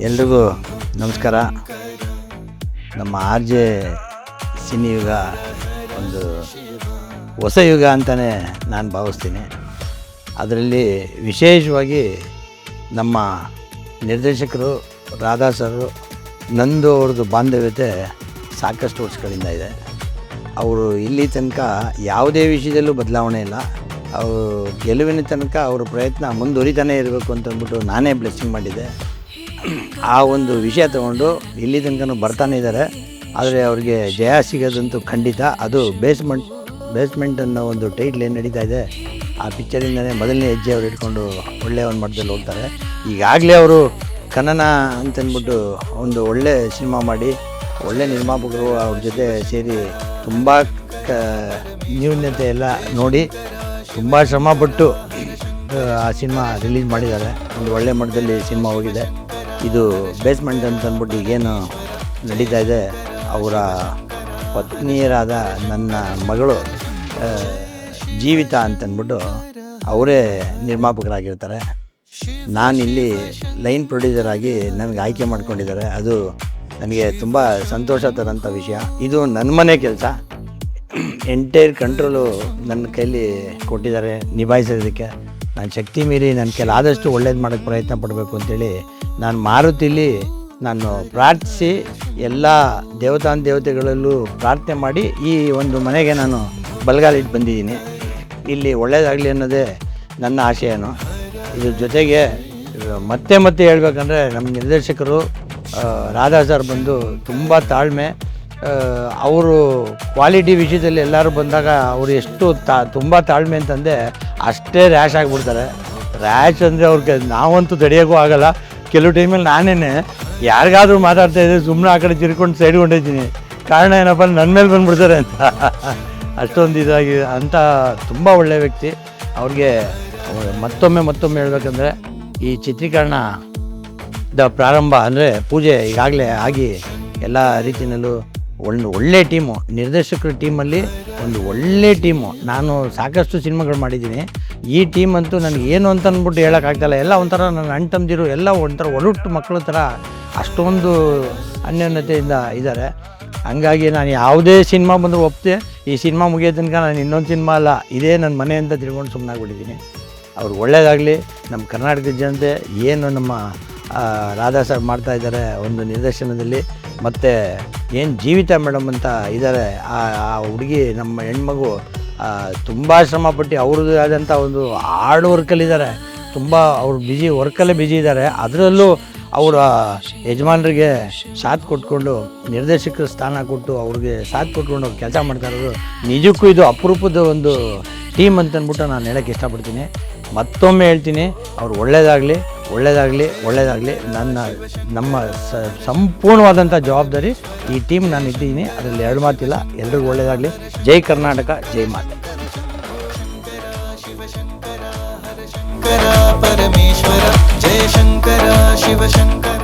ಎಲ್ರಿಗೂ ನಮಸ್ಕಾರ. ನಮ್ಮ ಆರ್ ಜೆ ಸಿನಿ ಯುಗ ಒಂದು ಹೊಸ ಯುಗ ಅಂತಲೇ ನಾನು ಭಾವಿಸ್ತೀನಿ. ಅದರಲ್ಲಿ ವಿಶೇಷವಾಗಿ ನಮ್ಮ ನಿರ್ದೇಶಕರು ರಾಧಾ ಸರು, ನಂದು ಅವ್ರದ್ದು ಬಾಂಧವ್ಯತೆ ಸಾಕಷ್ಟು ವರ್ಷಗಳಿಂದ ಇದೆ. ಅವರು ಇಲ್ಲಿ ತನಕ ಯಾವುದೇ ವಿಷಯದಲ್ಲೂ ಬದಲಾವಣೆ ಇಲ್ಲ. ಅವರು ಗೆಲುವಿನ ತನಕ ಅವ್ರ ಪ್ರಯತ್ನ ಮುಂದುವರಿತಾನೆ ಇರಬೇಕು ಅಂತಂದ್ಬಿಟ್ಟು ನಾನೇ ಬ್ಲೆಸ್ಸಿಂಗ್ ಮಾಡಿದ್ದೆ. ಆ ಒಂದು ವಿಷಯ ತಗೊಂಡು ಇಲ್ಲಿ ತನಕ ಬರ್ತಾನೆ ಇದ್ದಾರೆ. ಆದರೆ ಅವ್ರಿಗೆ ಜಯ ಸಿಗೋದಂತೂ ಖಂಡಿತ. ಅದು ಬೇಸ್ಮೆಂಟ್ ಅನ್ನೋ ಒಂದು ಟೈಟ್ಲ್ ಏನು ನಡೀತಾ ಇದೆ, ಆ ಪಿಕ್ಚರಿಂದನೇ ಮೊದಲನೇ ಹೆಜ್ಜೆ ಅವ್ರು ಇಟ್ಕೊಂಡು ಒಳ್ಳೆಯ ಒಂದು ಮಟ್ಟದಲ್ಲಿ ಹೋಗ್ತಾರೆ. ಈಗಾಗಲೇ ಅವರು ಕನ್ನನ ಅಂತಂದ್ಬಿಟ್ಟು ಒಂದು ಒಳ್ಳೆ ಸಿನಿಮಾ ಮಾಡಿ, ಒಳ್ಳೆ ನಿರ್ಮಾಪಕರು ಅವ್ರ ಜೊತೆ ಸೇರಿ ತುಂಬ ನ್ಯೂನ್ಯತೆ ಎಲ್ಲ ನೋಡಿ ತುಂಬ ಶ್ರಮಪಟ್ಟು ಆ ಸಿನಿಮಾ ರಿಲೀಸ್ ಮಾಡಿದ್ದಾರೆ. ಒಂದು ಒಳ್ಳೆ ಮಟ್ಟದಲ್ಲಿ ಸಿನಿಮಾ ಹೋಗಿದೆ. ಇದು ಬೇಸ್ಮೆಂಟ್ ಅಂತಂದ್ಬಿಟ್ಟು ಈಗೇನು ನಡೀತಾ ಇದೆ, ಅವರ ಪತ್ನಿಯರಾದ ನನ್ನ ಮಗಳು ಜೀವಿತ ಅಂತಂದ್ಬಿಟ್ಟು ಅವರೇ ನಿರ್ಮಾಪಕರಾಗಿರ್ತಾರೆ. ನಾನಿಲ್ಲಿ ಲೈನ್ ಪ್ರೊಡ್ಯೂಸರ್ ಆಗಿ ನನಗೆ ಆಯ್ಕೆ ಮಾಡ್ಕೊಂಡಿದ್ದಾರೆ. ಅದು ನನಗೆ ತುಂಬ ಸಂತೋಷ ತರೋಂಥ ವಿಷಯ. ಇದು ನನ್ನ ಮನೆ ಕೆಲಸ. ಎಂಟೈರ್ ಕಂಟ್ರೋಲು ನನ್ನ ಕೈಲಿ ಕೊಟ್ಟಿದ್ದಾರೆ ನಿಭಾಯಿಸೋದಕ್ಕೆ. ನಾನು ಶಕ್ತಿ ಮೀರಿ ನನ್ನ ಕೈಲಿ ಆದಷ್ಟು ಒಳ್ಳೇದು ಮಾಡೋಕ್ಕೆ ಪ್ರಯತ್ನ ಪಡಬೇಕು ಅಂತೇಳಿ ನಾನು ಮಾರುತಿಲಿ ನಾನು ಪ್ರಾರ್ಥಿಸಿ ಎಲ್ಲ ದೇವತೆಗಳಲ್ಲೂ ಪ್ರಾರ್ಥನೆ ಮಾಡಿ ಈ ಒಂದು ಮನೆಗೆ ನಾನು ಬಲಗಾಲಿಟ್ಟು ಬಂದಿದ್ದೀನಿ. ಇಲ್ಲಿ ಒಳ್ಳೆಯದಾಗಲಿ ಅನ್ನೋದೇ ನನ್ನ ಆಶಯನು. ಇದ್ರ ಜೊತೆಗೆ ಮತ್ತೆ ಹೇಳ್ಬೇಕಂದ್ರೆ ನಮ್ಮ ನಿರ್ದೇಶಕರು ರಾಧಾ ಸರ್ ಬಂದು ತುಂಬ ತಾಳ್ಮೆ. ಅವರು ಕ್ವಾಲಿಟಿ ವಿಷಯದಲ್ಲಿ ಎಲ್ಲರೂ ಬಂದಾಗ ಅವರು ಎಷ್ಟು ತುಂಬ ತಾಳ್ಮೆ ಅಂತಂದರೆ ಅಷ್ಟೇ ರ್ಯಾಶ್ ಆಗಿಬಿಡ್ತಾರೆ. ರ್ಯಾಶ್ ಅಂದರೆ ಅವ್ರಿಗೆ ನಾವಂತೂ ತಡೆಯೋಕ್ಕೂ ಆಗೋಲ್ಲ. ಕೆಲವು ಟೈಮಲ್ಲಿ ನಾನೇ ಯಾರಿಗಾದ್ರೂ ಮಾತಾಡ್ತಾಯಿದ್ದೆ ಸುಮ್ಮನೆ ಆ ಕಡೆ ತಿರ್ಕೊಂಡು ಸೈಡ್ಕೊಂಡಿದ್ದೀನಿ. ಕಾರಣ ಏನಪ್ಪ, ನನ್ನ ಮೇಲೆ ಬಂದುಬಿಡ್ತಾರೆ ಅಂತ. ಅಷ್ಟೊಂದು ಇದಾಗಿ ಅಂಥ ತುಂಬ ಒಳ್ಳೆಯ ವ್ಯಕ್ತಿ. ಅವ್ರಿಗೆ ಮತ್ತೊಮ್ಮೆ ಹೇಳ್ಬೇಕಂದ್ರೆ ಈ ಚಿತ್ರೀಕರಣದ ಪ್ರಾರಂಭ ಅಂದರೆ ಪೂಜೆ ಈಗಾಗಲೇ ಆಗಿ ಎಲ್ಲ ರೀತಿಯಲ್ಲೂ ಒಂದು ಒಳ್ಳೆ ಟೀಮು, ನಿರ್ದೇಶಕರ ಟೀಮಲ್ಲಿ ಒಂದು ಒಳ್ಳೆ ಟೀಮು. ನಾನು ಸಾಕಷ್ಟು ಸಿನಿಮಾಗಳು ಮಾಡಿದ್ದೀನಿ. ಈ ಟೀಮ್ ಅಂತೂ ನನಗೆ ಏನು ಅಂತ ಅಂದ್ಬಿಟ್ಟು ಹೇಳೋಕ್ಕಾಗ್ತಾಯಿಲ್ಲ. ಎಲ್ಲ ಒಂಥರ ನನ್ನ ಅಣ್ಣ ತಮ್ಮದಿರು ಎಲ್ಲ ಒಂಥರ ಒರಟು ಮಕ್ಕಳ ಥರ ಅಷ್ಟೊಂದು ಅನ್ಯೋನ್ಯತೆಯಿಂದ ಇದ್ದಾರೆ. ಹಂಗಾಗಿ ನಾನು ಯಾವುದೇ ಸಿನಿಮಾ ಬಂದರೂ ಒಪ್ತೆ. ಈ ಸಿನಿಮಾ ಮುಗಿಯೋ ತನಕ ನಾನು ಇನ್ನೊಂದು ಸಿನಿಮಾ ಅಲ್ಲ, ಇದೇ ನನ್ನ ಮನೆ ಅಂತ ತಿಳ್ಕೊಂಡು ಸುಮ್ಮನಾಗ್ಬಿಟ್ಟಿದ್ದೀನಿ. ಅವ್ರಿಗೆ ಒಳ್ಳೆಯದಾಗಲಿ. ನಮ್ಮ ಕರ್ನಾಟಕದ ಜನತೆ ಏನು ನಮ್ಮ ರಾಧಾ ಸರ್ ಮಾಡ್ತಾಯಿದ್ದಾರೆ ಒಂದು ನಿರ್ದೇಶನದಲ್ಲಿ, ಮತ್ತು ಏನು ಜೀವಿತ ಮೇಡಮ್ ಅಂತ ಇದ್ದಾರೆ, ಆ ಹುಡುಗಿ ನಮ್ಮ ಹೆಣ್ಮಗು ತುಂಬ ಶ್ರಮಪಟ್ಟು ಅವ್ರದ್ದು ಆದಂಥ ಒಂದು ಹಾರ್ಡ್ ವರ್ಕಲ್ಲಿದ್ದಾರೆ. ತುಂಬ ಅವ್ರು ವರ್ಕಲ್ಲೇ ಬ್ಯುಸಿ ಇದ್ದಾರೆ. ಅದರಲ್ಲೂ ಅವರ ಯಜಮಾನರಿಗೆ ಸಾಥ್ ಕೊಟ್ಕೊಂಡು, ನಿರ್ದೇಶಕರ ಸ್ಥಾನ ಕೊಟ್ಟು ಅವ್ರಿಗೆ ಸಾಥ್ ಕೊಟ್ಕೊಂಡು ಅವ್ರು ಕೆಲಸ ಮಾಡ್ತಾ ಇರೋದು ನಿಜಕ್ಕೂ ಇದು ಅಪರೂಪದ ಒಂದು ಟೀಮ್ ಅಂತಂದ್ಬಿಟ್ಟು ನಾನು ಹೇಳೋಕ್ಕೆ ಇಷ್ಟಪಡ್ತೀನಿ. ಮತ್ತೊಮ್ಮೆ ಹೇಳ್ತೀನಿ, ಅವ್ರು ಒಳ್ಳೆಯದಾಗಲಿ. ನಮ್ಮ ಸಂಪೂರ್ಣವಾದಂಥ ಜವಾಬ್ದಾರಿ ಈ ಟೀಮ್ ನಾನು ಇದ್ದೀನಿ. ಅದರಲ್ಲಿ ಎರಡು ಮಾತಿಲ್ಲ. ಎಲ್ರಿಗೂ ಒಳ್ಳೆಯದಾಗಲಿ. ಜೈ ಕರ್ನಾಟಕ, ಜೈ ಮಾತೆ. ಪರಮೇಶ್ವರ ಜಯ ಶಂಕರ ಶಿವಶಂಕರ.